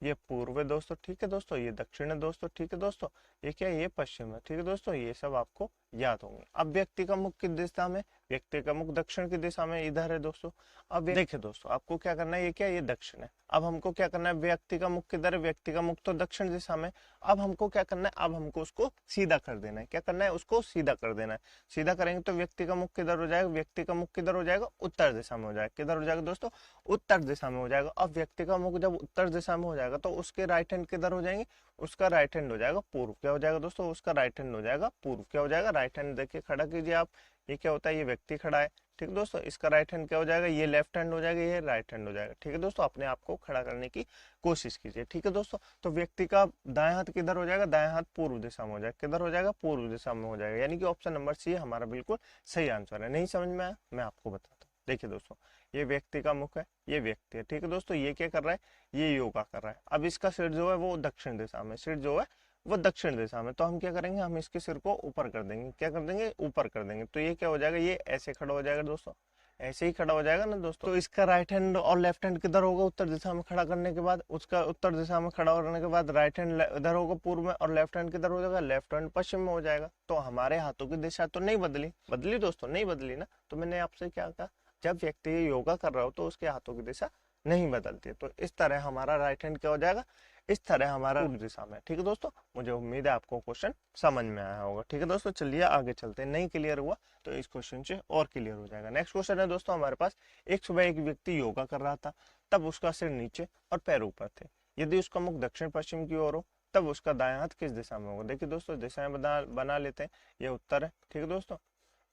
ये पूर्व है दोस्तों, ठीक है दोस्तों, ये दक्षिण है दोस्तों, ठीक है दोस्तों, ये क्या है, ये पश्चिम है, ठीक है दोस्तों, ये सब आपको याद होंगे। अब व्यक्ति का मुख किस दिशा में, व्यक्ति का मुख दक्षिण की दिशा में इधर है दोस्तों। अब देखिए दोस्तों, आपको क्या करना है, ये क्या है, ये दक्षिण है। अब हमको क्या करना है, व्यक्ति का मुख किधर है, व्यक्ति का मुख तो दक्षिण दिशा में। अब हमको क्या करना है, अब हमको उसको सीधा कर देना है। क्या करना है, उसको सीधा कर देना है। सीधा करेंगे तो व्यक्ति का मुख किधर हो जाएगा, व्यक्ति का मुख किधर हो जाएगा, उत्तर दिशा में हो जाएगा। किधर हो जाएगा दोस्तों, उत्तर दिशा में हो जाएगा। अब व्यक्ति का मुख जब उत्तर दिशा में हो जाएगा तो उसके राइट हैंड किधर हो जाएंगे, उसका राइट हैंड हो जाएगा पूर्व। क्या हो जाएगा दोस्तों, उसका राइट हैंड हो जाएगा पूर्व। क्या हो जाएगा, राइट हैंड देखिए खड़ा कीजिए आप, ये क्या होता है, ये व्यक्ति खड़ा है, ठीक है दोस्तों, इसका राइट हैंड क्या हो जाएगा, ये लेफ्ट हैंड हो जाएगा, ये राइट हैंड हो जाएगा। ठीक है दोस्तों, अपने आप को खड़ा करने की कोशिश कीजिए। ठीक है दोस्तों, तो व्यक्ति का दाएं हाथ किधर हो जाएगा, दाएं हाथ पूर्व दिशा में हो जाएगा। किधर हो जाएगा, पूर्व दिशा में हो जाएगा, यानी कि ऑप्शन नंबर सी हमारा बिल्कुल सही आंसर है। नहीं समझ में आया, मैं आपको बताता हूँ। देखिए दोस्तों, ये व्यक्ति का मुख है, ये व्यक्ति है, ठीक है दोस्तों, ये क्या कर रहा है, ये योगा कर रहा है। अब इसका सिर जो है वो दक्षिण दिशा में, सिर जो है वो दक्षिण दिशा में, तो हम क्या करेंगे, हम इसके सिर को ऊपर कर देंगे। क्या कर देंगे, ऊपर कर देंगे। तो ये क्या हो जाएगा, ये ऐसे खड़ा हो जाएगा दोस्तों, ऐसे ही खड़ा हो जाएगा ना दोस्तों। तो इसका राइट हैंड और लेफ्ट हैंड किधर होगा, उत्तर दिशा में खड़ा करने के बाद, उसका उत्तर दिशा में खड़ा करने के बाद राइट हैंड इधर होगा पूर्व में, और लेफ्ट हैंड किधर हो जाएगा, लेफ्ट हैंड पश्चिम में हो जाएगा। तो हमारे हाथों की दिशा तो नहीं बदली, बदली दोस्तों, नहीं बदली ना। तो मैंने आपसे क्या कहा, जब व्यक्ति योगा कर रहा हो तो उसके हाथों की दिशा नहीं बदलती है। तो इस तरह हमारा राइट हैंड क्या हो जाएगा, इस तरह हमारा पूर्व दिशा में। ठीक है दोस्तों, मुझे उम्मीद है आपको क्वेश्चन समझ में आया होगा। ठीक है दोस्तों, चलिए आगे चलते हैं। नहीं क्लियर हुआ तो इस क्वेश्चन से और क्लियर हो जाएगा। नेक्स्ट क्वेश्चन है दोस्तों हमारे पास, एक सुबह एक व्यक्ति योगा कर रहा था, तब उसका सिर नीचे और पैर ऊपर थे। यदि उसका मुख दक्षिण पश्चिम की ओर हो तब उसका दायां हाथ किस दिशा में होगा। देखिए दोस्तों, दिशाएं बना लेते हैं। ये उत्तर है, ठीक है दोस्तों,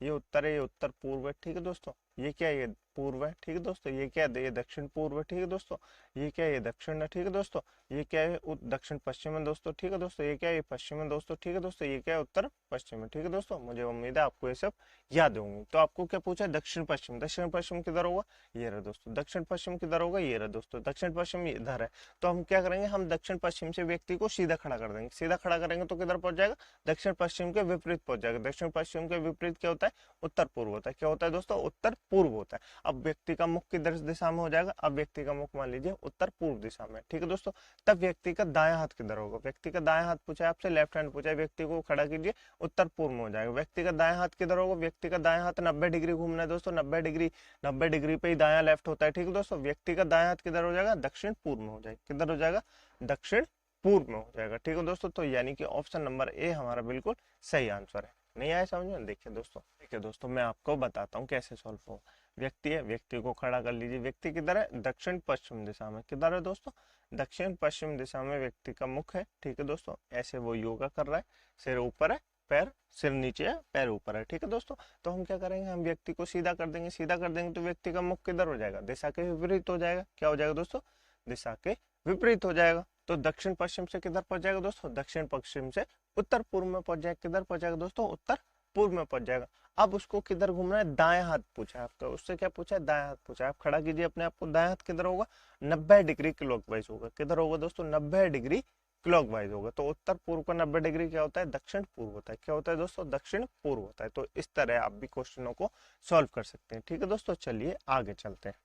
ये उत्तर है, ये उत्तर पूर्व है, ठीक है दोस्तों, ये क्या है, ये पूर्व है, ठीक है दोस्तों, ये क्या है, ये दक्षिण पूर्व है, ठीक है दोस्तों, ये क्या है, ये दक्षिण है, ठीक है दोस्तों, ये क्या है, दक्षिण पश्चिम है दोस्तों, ठीक है दोस्तों, ये क्या है, ये पश्चिम है दोस्तों, ठीक है दोस्तों, ये क्या है, उत्तर पश्चिम है, ठीक है दोस्तों। मुझे उम्मीद है आपको ये सब याद होंगे। तो आपको क्या पूछा है, दक्षिण पश्चिम, दक्षिण पश्चिम किधर होगा, ये रहा दोस्तों, दक्षिण पश्चिम किधर होगा, ये रहा दोस्तों, दक्षिण पश्चिम इधर है। तो हम क्या करेंगे, हम दक्षिण पश्चिम से व्यक्ति को सीधा खड़ा कर देंगे। सीधा खड़ा करेंगे तो किधर पहुंच जाएगा, दक्षिण पश्चिम के विपरीत पहुंच जाएगा। दक्षिण पश्चिम के विपरीत क्या होता है, उत्तर पूर्व होता है। क्या होता है दोस्तों, उत्तर पूर्व होता है। अब व्यक्ति का मुख किधर दिशा में हो जाएगा, अब व्यक्ति का मुख मान लीजिए उत्तर पूर्व दिशा में, ठीक है दोस्तों। तब व्यक्ति का दायां हाथ किधर होगा, व्यक्ति का दायां हाथ पूछा है आपसे, लेफ्ट हैंड पूछा है, व्यक्ति को खड़ा कीजिए, उत्तर पूर्व में हो जाएगा। व्यक्ति का दायां हाथ किधर होगा, व्यक्ति का दायां हाथ 90 डिग्री घूमना है दोस्तों, 90 डिग्री पे ही दायां लेफ्ट होता है, ठीक है दोस्तों। व्यक्ति का दायां हाथ किधर हो जाएगा, दक्षिण पूर्व में हो जाएगा। किधर हो जाएगा, दक्षिण पूर्व में हो जाएगा, ठीक है दोस्तों। तो यानी कि ऑप्शन नंबर ए हमारा बिल्कुल सही आंसर है। नहीं आया समझ में, देखिए दोस्तों मैं आपको बताता हूँ कैसे सॉल्व हो। व्यक्ति है, व्यक्ति को खड़ा कर लीजिए। व्यक्ति किधर है, दक्षिण पश्चिम दिशा में। किधर है दोस्तों, दक्षिण पश्चिम दिशा में व्यक्ति का मुख है, ठीक है दोस्तों। ऐसे वो योगा कर रहा है, सिर ऊपर है, पैर सिर नीचे है, पैर ऊपर है, ठीक है दोस्तों। तो हम क्या करेंगे, हम व्यक्ति को सीधा कर देंगे। सीधा कर देंगे तो व्यक्ति का मुख किधर हो जाएगा, दिशा के विपरीत हो जाएगा। क्या हो जाएगा दोस्तों, दिशा के विपरीत हो जाएगा। तो दक्षिण पश्चिम से किधर पहुंच जाएगा दोस्तों, दक्षिण पश्चिम से उत्तर पूर्व में पहुंच जाएगा। किधर पहुंच जाएगा दोस्तों, उत्तर पूर्व में पहुंच जाएगा। अब उसको किधर घूमना है, दाएं हाथ पूछा है आपका, उससे क्या पूछा है, दाएं हाथ पूछा है। आप खड़ा कीजिए अपने आप को, दाएं हाथ किधर होगा, 90 डिग्री क्लॉकवाइज होगा। किधर होगा दोस्तों, 90 डिग्री क्लॉकवाइज होगा। तो उत्तर पूर्व का 90 डिग्री क्या होता है, दक्षिण पूर्व होता है। क्या होता है दोस्तों, दक्षिण पूर्व होता है। तो इस तरह आप भी क्वेश्चनों को सॉल्व कर सकते हैं, ठीक है दोस्तों। चलिए आगे चलते हैं।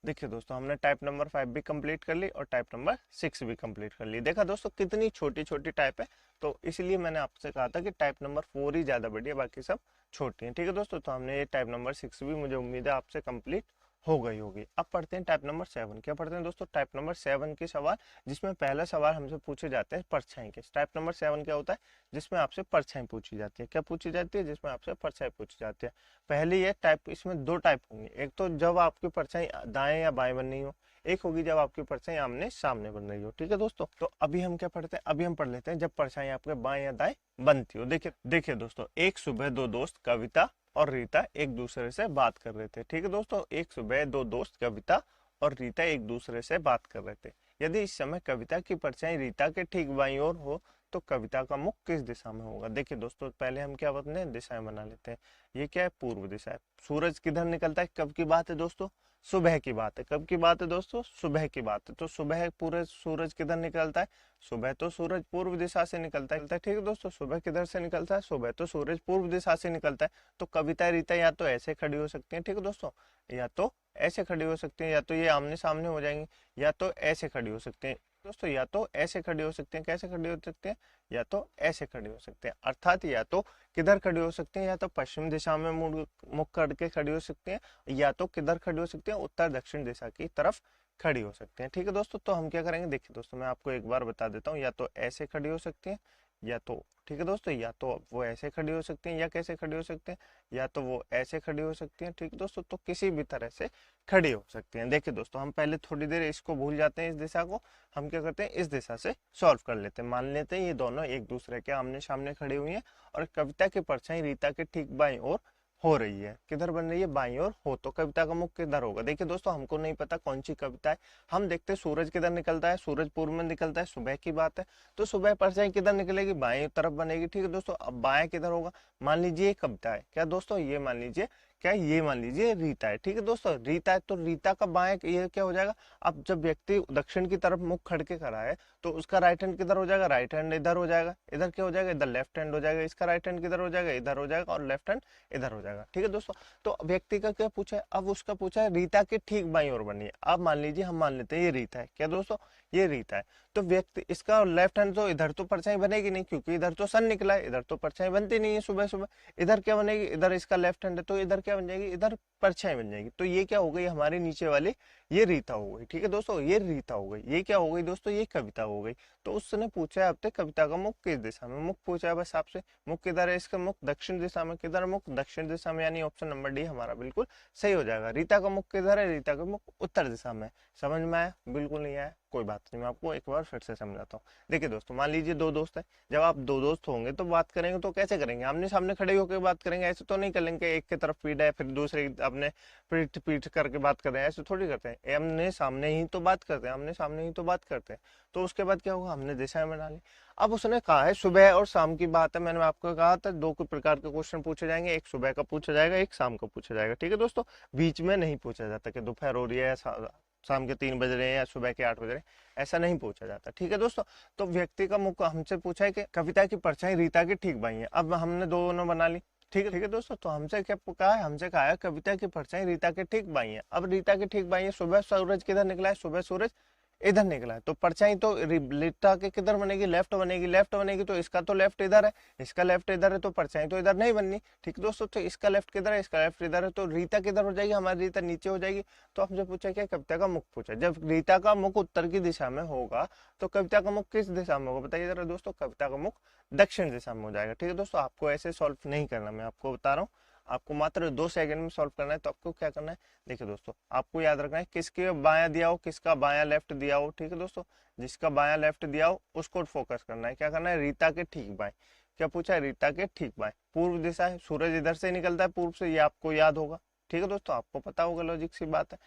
देखिए दोस्तों, हमने टाइप नंबर 5 भी कंप्लीट कर ली और टाइप नंबर 6 भी कंप्लीट कर ली। देखा दोस्तों कितनी छोटी छोटी टाइप है, तो इसलिए मैंने आपसे कहा था कि टाइप नंबर 4 ही ज्यादा बढ़िया, बाकी सब छोटी है, ठीक है दोस्तों। तो हमने ये टाइप नंबर 6 भी, मुझे उम्मीद है आपसे कंप्लीट हो गई होगी। अब पढ़ते हैं टाइप नंबर 7। क्या पढ़ते हैं दोस्तों? टाइप नंबर 7 के सवाल, जिसमें पहला सवाल हमसे पूछे जाते हैं परछाई के। टाइप नंबर 7 क्या होता है? जिसमें आपसे परछाई पूछी जाती है। क्या पूछी जाती है? जिसमें आपसे परछाई पूछी जाती है। पहली ये टाइप, इसमें दो टाइप होंगे। एक तो जब आपकी परछाई दाएं या बाएं बन रही हो, एक होगी जब आपकी परछाई आमने सामने बन रही हो। ठीक है दोस्तों, तो अभी हम क्या पढ़ते हैं? अभी हम पढ़ लेते हैं जब परछाई आपके बाएं या दाएं बनती हो। देखिए देखिए दोस्तों, एक सुबह दो दोस्त कविता और रीता एक दूसरे से बात कर रहे थे। ठीक है दोस्तों, एक सुबह दो दोस्त कविता और रीता एक दूसरे से बात कर रहे थे। यदि इस समय कविता की परछाई रीता के ठीक बाईं ओर हो तो कविता का मुख किस दिशा में होगा? देखिए दोस्तों, पहले हम क्या बताते हैं? दिशाएं बना लेते हैं। ये क्या है? पूर्व दिशा है। सूरज किधर निकलता है? कब की बात है दोस्तों? सुबह की बात है। कब की बात है दोस्तों? सुबह की बात है। तो सुबह पूरे सूरज किधर निकलता है? सुबह तो सूरज पूर्व दिशा से निकलता है। ठीक है दोस्तों, सुबह किधर से निकलता है? सुबह तो सूरज पूर्व दिशा से निकलता है। तो कविता रीता या तो ऐसे खड़ी हो सकती हैं, ठीक है दोस्तों, या तो ऐसे खड़ी हो सकती हैं, या तो ये आमने सामने हो जाएंगी, या तो ऐसे खड़ी हो सकते हैं दोस्तों, या तो ऐसे खड़ी हो सकते हैं। कैसे खड़ी हो सकते हैं? या तो ऐसे खड़ी हो सकते हैं। अर्थात या तो किधर खड़ी हो सकते हैं? या तो पश्चिम दिशा में मुख करके खड़ी हो सकते हैं, या तो किधर खड़ी हो सकते हैं? उत्तर दक्षिण दिशा की तरफ खड़ी हो सकते हैं। ठीक है दोस्तों, तो हम क्या करेंगे? देखिए दोस्तों, मैं आपको एक बार बता देता हूँ। या तो ऐसे खड़ी हो सकती हैं, या तो, ठीक है दोस्तों, या तो वो ऐसे खड़ी हो सकती हैं, या कैसे खड़ी हो सकते हैं, या तो वो ऐसे खड़ी हो सकती हैं। ठीक है दोस्तों, तो किसी भी तरह से खड़ी हो सकती हैं। देखिए दोस्तों, हम पहले थोड़ी देर इसको भूल जाते हैं, इस दिशा को। हम क्या करते हैं? इस दिशा से सॉल्व कर लेते हैं। मान लेते हैं ये दोनों एक दूसरे के आमने सामने खड़ी हुई हैं और कविता की परछाई रीता के ठीक बाईं ओर हो रही है। किधर बन रही है? बाईं ओर हो। तो कविता का मुख किधर होगा? देखिए दोस्तों, हमको नहीं पता कौन सी कविता है। हम देखते हैं सूरज किधर निकलता है। सूरज पूर्व में निकलता है, सुबह की बात है। तो सुबह परछाई किधर निकलेगी? बाएं तरफ बनेगी। ठीक है दोस्तों, अब बाएं किधर होगा? मान लीजिए ये कविता है। क्या दोस्तों? ये मान लीजिए, क्या ये मान लीजिए रीता है। ठीक है दोस्तों, रीता है, तो रीता का बाएं ये क्या हो जाएगा? अब जब व्यक्ति दक्षिण की तरफ मुख खड़के खड़ा है तो उसका राइट हैंड किधर हो जाएगा? राइट हैंड इधर हो जाएगा। इधर क्या हो जाएगा? इधर लेफ्ट हैंड हो जाएगा। इसका राइट हैंड किधर हो जाएगा? इधर हो जाएगा। और लेफ्ट हैंड इधर हो जाएगा। ठीक है दोस्तों, तो व्यक्ति का क्या पूछा है? अब उसका पूछा है रीता के ठीक बाईं ओर बनी है। अब मान लीजिए, हम मान लेते हैं ये रीता है। क्या दोस्तों? ये रीता है। तो व्यक्ति इसका लेफ्ट हैंड, तो इधर तो परछाई बनेगी नहीं, क्योंकि इधर तो सन निकला है। इधर तो परछाई बनती नहीं है सुबह सुबह। इधर क्या बनेगी? इधर इसका लेफ्ट हैंड है, तो इधर क्या बन जाएगी? इधर परछाई बन जाएगी। तो ये क्या हो गई? हमारी नीचे वाली ये रीता हो गई। ठीक है दोस्तों, ये रीता हो गई। ये क्या हो गई दोस्तों? ये कविता हो गई। तो उसने पूछा है आपसे कविता का मुख किस दिशा में? मुख पूछा है बस आपसे। मुख किधर है? इसका मुख दक्षिण दिशा में। किधर मुख? दक्षिण दिशा में, यानी ऑप्शन नंबर डी हमारा बिल्कुल सही हो जाएगा। रीता का मुख किधर है? रीता का मुख उत्तर दिशा में। समझ में आया? बिल्कुल नहीं आया? कोई बात नहीं, मैं आपको एक बार फिर से समझाता हूँ। देखिए दोस्तों, मान लीजिए दो दोस्त है। जब आप दो दोस्त होंगे तो बात करेंगे तो कैसे करेंगे? आमने सामने खड़े होकर बात करेंगे। ऐसे तो नहीं करेंगे एक की तरफ पीठ है फिर दूसरे अपने पीठ पीठ करके बात कर रहे हैं, ऐसे थोड़ी करते हैं। आमने सामने ही तो बात करते हैं, आमने सामने ही तो बात करते हैं। तो उसके बाद क्या होगा? हमने दिशाएं बना ली। अब उसने कहा है सुबह और शाम की बात है। मैंने आपको कहा था दो प्रकार के क्वेश्चन पूछे जाएंगे, एक सुबह का पूछा जाएगा, एक शाम का पूछा जाएगा। ठीक है दोस्तों, बीच में नहीं पूछा जाता कि दोपहर हो रही है या शाम के 3 बज रहे हैं या सुबह के 8 बज रहे हैं, ऐसा नहीं पूछा जाता। ठीक है दोस्तों, तो व्यक्ति का मुख हमसे पूछा है कि कविता की परछाई रीता की ठीक बाईं है। अब हमने दोनों बना ली। ठीक है दोस्तों, तो हमसे क्या कहा है? हमसे कहा है कविता की परछाई रीता के ठीक बाईं है। अब रीता के ठीक बाईं है, सुबह सूरज किधर निकला है? सुबह सूरज इधर निकला है। तो परछाई तो रीता के किधर बनेगी? लेफ्ट बनेगी। लेफ्ट बनेगी तो इसका तो लेफ्ट इधर है, इसका लेफ्ट इधर है, तो परछाई तो इधर नहीं बननी। ठीक दोस्तों, तो इसका लेफ्ट किधर है? इसका लेफ्ट इधर है, तो रीता किधर हो जाएगी? हमारी रीता नीचे हो जाएगी। तो हमसे पूछा क्या? कविता का मुख पूछा। जब रीता का मुख उत्तर की दिशा में होगा तो कविता का मुख किस दिशा में होगा? बताइए जरा दोस्तों। कविता का मुख दक्षिण दिशा में हो जाएगा। ठीक है दोस्तों, आपको ऐसे सॉल्व नहीं करना, मैं आपको बता रहा हूँ। आपको मात्र 2 सेकंड में सॉल्व करना है। तो आपको क्या करना है? देखिए दोस्तों, आपको याद रखना है किसके बायां दिया हो, किसका बायां लेफ्ट दिया हो। ठीक है दोस्तों, जिसका बायां लेफ्ट दिया हो उसको फोकस करना है। क्या करना है? रीता के ठीक बाएं। क्या पूछा है? रीता के ठीक बाएं। पूर्व दिशा है, सूरज इधर से निकलता है पूर्व से, ये आपको याद होगा। ठीक है दोस्तों, आपको पता होगा, लॉजिक सी बात है।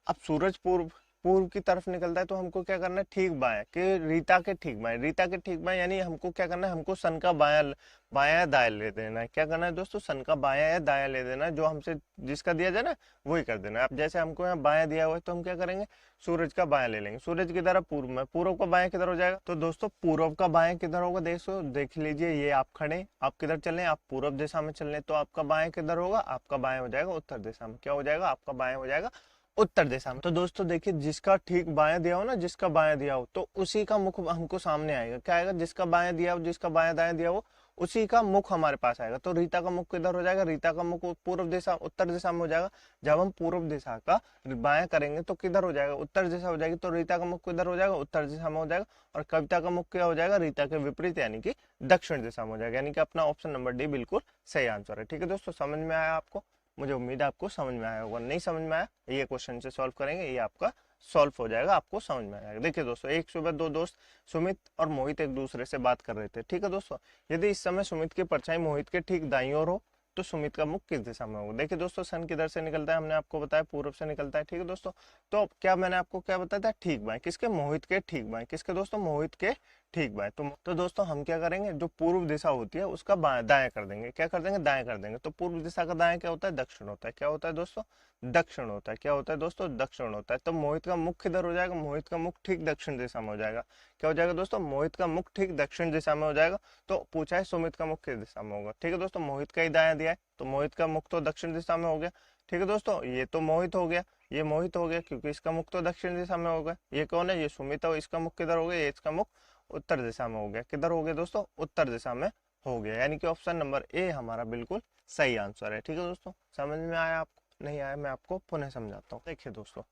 अब सूरज पूर्व पूर्व की तरफ निकलता है तो हमको क्या करना है? ठीक बाएं, कि रीता के ठीक बाएं। रीता के ठीक बाएं यानी हमको क्या करना है? हमको सन का बायां बायां दायां ले देना है। क्या करना है दोस्तों? सन का बायां या दायां ले देना है। जो हमसे जिसका दिया जाए ना वही कर देना है। अब जैसे हमको यहाँ बायां दिया हुआ है तो हम क्या करेंगे? सूरज का बायां ले लेंगे। सूरज किधर है? पूर्व में। पूर्व का बायां किधर हो जाएगा? तो दोस्तों पूर्व का बायां किधर होगा? देख लीजिए, ये आप खड़े, आप किधर चले? आप पूर्व दिशा में चल रहे, तो आपका बायां किधर होगा? आपका बायां हो जाएगा उत्तर दिशा में। क्या हो जाएगा? आपका बायां हो जाएगा उत्तर दिशा में। तो दोस्तों देखिए, जिसका ठीक बायां दिया हो ना, जिसका बायां दिया हो तो उसी का मुख हमको सामने आएगा। क्या आएगा? जिसका बायां दिया हो, जिसका बायां दायां दिया हो उसी का मुख हमारे पास आएगा। तो रीता का मुख किधर हो जाएगा, रीता का मुख पूर्व दिशा उत्तर दिशा में हो जाएगा। जब हम पूर्व दिशा का बायां करेंगे तो किधर हो जाएगा, उत्तर दिशा हो जाएगी। तो रीता का मुख किधर हो जाएगा, उत्तर दिशा में हो जाएगा। और कविता का मुख क्या हो जाएगा, रीता के विपरीत यानी कि दक्षिण दिशा में हो जाएगा। यानी कि अपना ऑप्शन नंबर डी बिल्कुल सही आंसर है। ठीक है दोस्तों, समझ में आया आपको? मुझे उम्मीद है आपको समझ में आया होगा। नहीं समझ में आया, ये क्वेश्चन से सॉल्व करेंगे, ये आपका सॉल्व हो जाएगा, आपको समझ में आएगा। देखिए दोस्तों, एक सुबह दो दोस्त सुमित और मोहित एक दूसरे से बात कर रहे थे। ठीक है दोस्तों, यदि इस समय सुमित की परछाई मोहित के ठीक दाईं ओर हो तो सुमित का मुख किस दिशा में होगा। देखिए दोस्तों, सन किधर से निकलता है, हमने आपको बताया पूर्व से निकलता है। ठीक है दोस्तों, तो क्या मैंने आपको क्या बताया था, ठीक बाएं। किसके, मोहित के ठीक बाएं। किसके दोस्तों, मोहित के ठीक बाएं। तो दोस्तों हम क्या करेंगे, जो पूर्व दिशा होती है उसका दाएं कर देंगे। क्या कर देंगे, दाएं कर देंगे। तो पूर्व दिशा का दाएं क्या होता है, दक्षिण होता है। क्या होता है दोस्तों, दक्षिण होता है। क्या होता है दोस्तों, दक्षिण होता है। तो मोहित का मुख किधर हो जाएगा, मोहित का मुख ठीक दक्षिण दिशा में हो जाएगा। क्या हो जाएगा दोस्तों, मोहित का मुख ठीक दक्षिण दिशा में हो जाएगा। तो पूछा है सुमित का मुख किस दिशा में होगा। ठीक है दोस्तों, मोहित का ही दाया दिया है तो मोहित का मुख तो दक्षिण दिशा में हो गया। ठीक है दोस्तों, ये तो मोहित हो गया, ये मोहित हो गया क्योंकि इसका मुख तो दक्षिण दिशा में होगा। ये कौन है, ये सुमित है, इसका मुख किधर हो गया, ये इसका मुख उत्तर दिशा में हो गया। किधर हो गया दोस्तों, उत्तर दिशा में हो गया। यानी कि ऑप्शन नंबर ए हमारा बिल्कुल सही आंसर है। ठीक है दोस्तों, समझ में आया आपको? नहीं आया, मैं आपको पुनः समझाता हूँ। देखिए दोस्तों,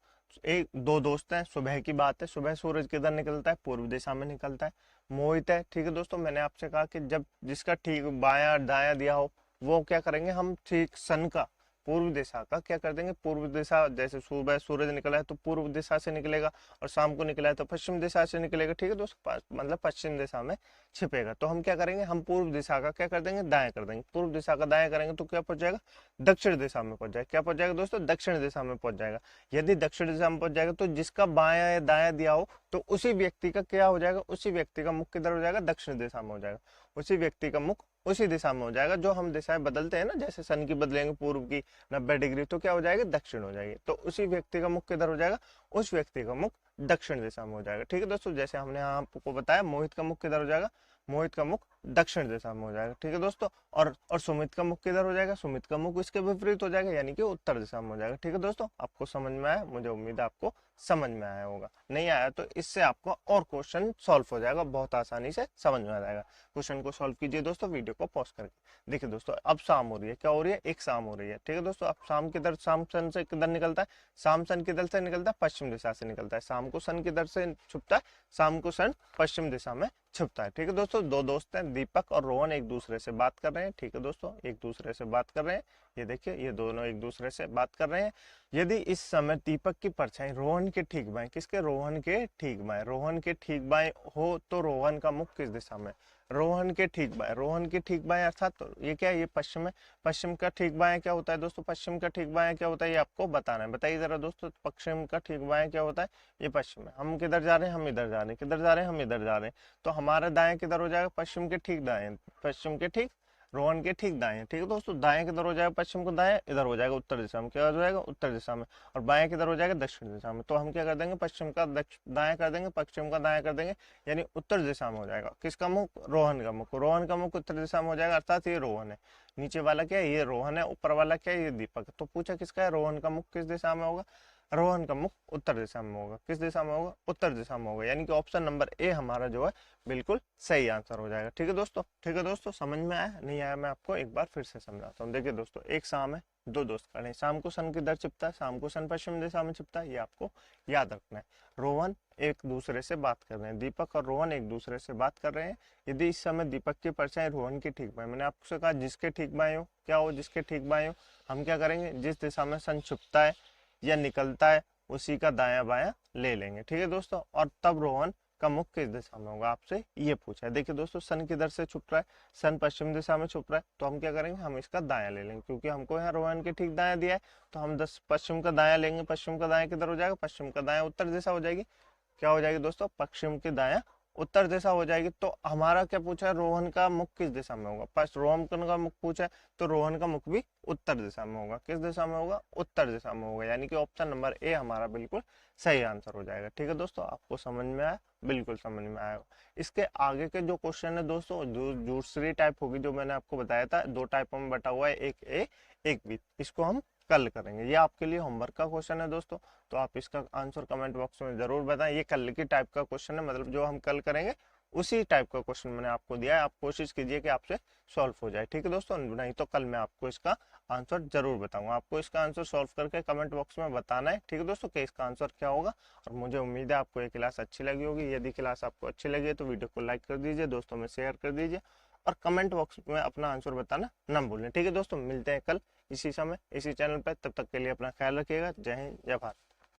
एक दो दोस्त हैं, सुबह की बात है, सुबह सूरज किधर निकलता है, पूर्व दिशा में निकलता है। मोहित है, ठीक है दोस्तों, मैंने आपसे कहा कि जब जिसका ठीक बायां दायां दिया हो वो क्या करेंगे, हम ठीक सन का पूर्व दिशा का क्या कर देंगे, पूर्व दिशा, जैसे सुबह सूरज निकला है तो पूर्व दिशा से निकलेगा और शाम को निकला है तो पश्चिम दिशा से निकलेगा। ठीक है दोस्तों, मतलब पश्चिम दिशा में छिपेगा। तो हम क्या करेंगे, हम पूर्व दिशा का क्या कर देंगे, दाएं कर देंगे। पूर्व दिशा का दाएं करेंगे तो क्या पहुंच जाएगा, दक्षिण दिशा में पहुंच जाएगा। क्या पहुंच जाएगा दोस्तों, दक्षिण दिशा में पहुंच जाएगा। यदि दक्षिण दिशा में पहुंच जाएगा तो जिसका बायां या दायां दिया हो तो उसी व्यक्ति का क्या हो जाएगा, उसी व्यक्ति का मुख किधर हो जाएगा, दक्षिण दिशा में हो जाएगा। उसी व्यक्ति का मुख उसी दिशा में हो जाएगा। जो हम दिशाएं बदलते हैं ना, जैसे सन की बदलेंगे पूर्व की 90 डिग्री तो क्या हो जाएगी, दक्षिण हो जाएगी। तो उसी व्यक्ति का मुख किधर हो जाएगा, उस व्यक्ति का मुख दक्षिण दिशा में हो जाएगा। ठीक है दोस्तों, जैसे हमने यहाँ आपको बताया मोहित का मुख किधर हो जाएगा, मोहित का मुख दक्षिण दिशा में हो जाएगा। ठीक है दोस्तों, और सुमित का मुख किधर हो जाएगा, सुमित का मुख इसके विपरीत हो जाएगा यानी कि उत्तर दिशा में हो जाएगा। ठीक है दोस्तों, आपको समझ में आया, मुझे उम्मीद है आपको समझ में आया होगा। नहीं आया तो इससे आपको और क्वेश्चन सॉल्व हो जाएगा, बहुत आसानी से समझ में आ जाएगा। क्वेश्चन को सॉल्व कीजिए दोस्तों, वीडियो को पॉज करके। देखिए दोस्तों, अब शाम हो रही है, क्या हो रही है, एक शाम हो रही है। ठीक है दोस्तों, अब शाम किधर, शाम सन से किधर निकलता है, शाम सन किधर से निकलता है, पश्चिम दिशा से निकलता है। शाम को सन किधर से छुपता है, शाम को सन पश्चिम दिशा में छुपता है। ठीक है दोस्तों, दो दोस्त हैं, दीपक और रोहन एक दूसरे से बात कर रहे हैं। ठीक है दोस्तों, एक दूसरे से बात कर रहे हैं। ये देखिए, ये दोनों एक दूसरे से बात कर रहे हैं। यदि इस समय दीपक की परछाई रोहन के ठीक बाएं, किसके, रोहन के ठीक बाएं, रोहन के ठीक बाएं हो तो रोहन का मुख किस दिशा में, रोहन के ठीक बाएं, रोहन के ठीक बाएं अर्थात तो ये क्या है, ये पश्चिम है। पश्चिम का ठीक बाएं क्या होता है दोस्तों, पश्चिम का ठीक बाएं क्या होता है, ये आपको बताना है। बताइए जरा दोस्तों, पश्चिम का ठीक बाएं क्या होता है, ये पश्चिम है। हम किधर जा रहे हैं, हम इधर जा रहे हैं। किधर जा रहे हैं, हम इधर जा रहे हैं। तो हमारा दाएं किधर हो जाएगा, पश्चिम के ठीक दाएं, पश्चिम के ठीक, रोहन के ठीक दाएं। ठीक है दोस्तों, दाएं किधर हो जाएगा, पश्चिम को दाएं इधर हो जाएगा उत्तर दिशा में। क्या हो जाएगा, उत्तर दिशा में। और बाएं किधर हो जाएगा, दक्षिण दिशा में। तो हम क्या कर देंगे, पश्चिम का दाएं कर देंगे, पश्चिम का दाएं कर देंगे, यानी उत्तर दिशा में हो जाएगा। किसका मुख, रोहन का मुख, रोहन का मुख उत्तर दिशा में हो जाएगा, अर्थात ये रोहन है। नीचे वाला क्या है, ये रोहन है। ऊपर वाला क्या है, ये दीपक है। तो पूछा किसका है, रोहन का मुख किस दिशा में होगा, रोहन का मुख उत्तर दिशा में होगा। किस दिशा में होगा, उत्तर दिशा में होगा। यानी कि ऑप्शन नंबर ए हमारा जो है बिल्कुल सही आंसर हो जाएगा। ठीक है दोस्तों, ठीक है दोस्तों, समझ में आया, नहीं आया मैं आपको एक बार फिर से समझाता हूँ। देखिए दोस्तों, एक शाम है, दो दोस्त खड़े हैं। शाम को सन किधर छिपता है, शाम को सन पश्चिम दिशा में छिपता है, ये आपको याद रखना है। रोहन एक दूसरे से बात कर रहे हैं, दीपक और रोहन एक दूसरे से बात कर रहे हैं। यदि इस समय दीपक की परछाई रोहन की ठीक बाएं, मैंने आपसे कहा जिसके ठीक बाएं हो, क्या हो, जिसके ठीक बाएं हो, हम क्या करेंगे, जिस दिशा में सन छुपता है या निकलता है उसी का दायां बायां ले लेंगे। ठीक है दोस्तों, और तब रोहन का मुख किस दिशा में होगा, आपसे ये पूछा है। देखिए दोस्तों, सन किधर से छुप रहा है, सन पश्चिम दिशा में छुप रहा है। तो हम क्या करेंगे, हम इसका दायां ले लेंगे क्योंकि हमको यहाँ रोहन के ठीक दायां दिया है। तो हम 10 पश्चिम का दायां लेंगे। पश्चिम का दायां किधर हो जाएगा, पश्चिम का दायां उत्तर दिशा हो जाएगी। क्या हो जाएगी दोस्तों, पश्चिम के दायां उत्तर दिशा हो जाएगी। तो हमारा क्या पूछा है, रोहन का मुख किस दिशा में होगा, फर्स्ट रोहन का मुख पूछा है तो रोहन का मुख भी उत्तर दिशा में होगा। किस दिशा में होगा, उत्तर दिशा में होगा। यानी कि ऑप्शन नंबर ए हमारा बिल्कुल सही आंसर हो जाएगा। ठीक है दोस्तों, आपको समझ में आया, बिल्कुल समझ में आया। इसके आगे के जो क्वेश्चन है दोस्तों, जो दूसरी टाइप होगी, जो मैंने आपको बताया था, दो टाइपों में बटा हुआ है, एक ए एक बी, इसको हम कल करेंगे। ये आपके लिए होमवर्क का क्वेश्चन है दोस्तों, तो आप इसका आंसर कमेंट बॉक्स में जरूर बताएं। ये कल की टाइप का क्वेश्चन है, मतलब जो हम कल करेंगे उसी टाइप का क्वेश्चन मैंने आपको दिया है, आप कोशिश कीजिए कि आपसे सॉल्व हो जाए। ठीक है दोस्तों, नहीं तो कल मैं आपको इसका आंसर जरूर बताऊंगा। आपको इसका आंसर सॉल्व करके कमेंट बॉक्स में बताना है। ठीक है दोस्तों, कि इसका आंसर क्या होगा। और मुझे उम्मीद है आपको ये क्लास अच्छी लगी होगी। यदि क्लास आपको अच्छी लगी है तो वीडियो को लाइक कर दीजिए, दोस्तों में शेयर कर दीजिए, और कमेंट बॉक्स में अपना आंसर बताना ना भूलें। ठीक है दोस्तों, मिलते हैं कल इसी समय इसी चैनल पर। तब तक के लिए अपना ख्याल रखिएगा। जय हिंद, जय भारत।